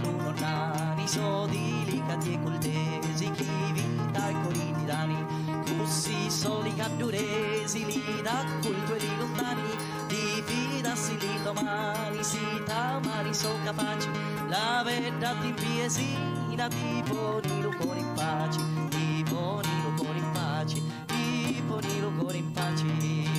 l'uno nani, so delicati e coltesi, chi vita e coriti dani, così soli caduresi, li da culto e li lontani, di fidarsi li domani, si tamani sono capaci, la verità ti impiesina, ti poni lo cuore in pace, ti poni lo cuore in pace, ti poni lo cuore in pace.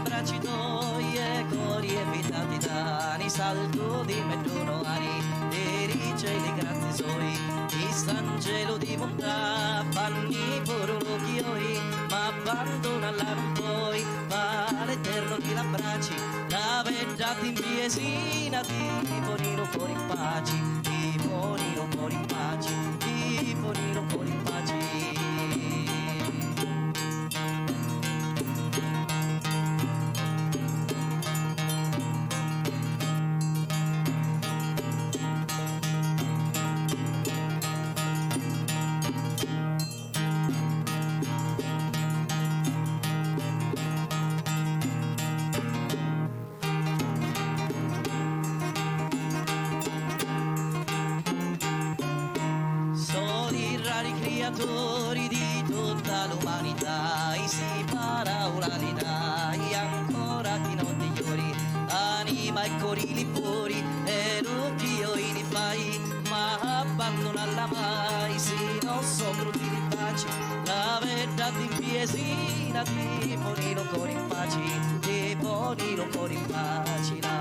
Bracci tuoi e cori evitati dani, salto di meddono ani, dei cieli grazie suoi, di Sant'Angelo di montà, fanni pure l'occhioi, ma abbandona poi, va l'eterno ti l'abbracci, la verità ti impiesina, ti poni lo cuore in pace, ti poni lo cuore in pace, ti poni lo cuore in pace. Creatori di tutta l'umanità, si parauralidai ancora chi non ti iori, anima e cori li fuori e l'occhio li fai, ma abbandonalla mai, si non sono brutti di pace, la verità ti impiesina, ti poni lo cuore in pace, ti poni lo cuore in pace.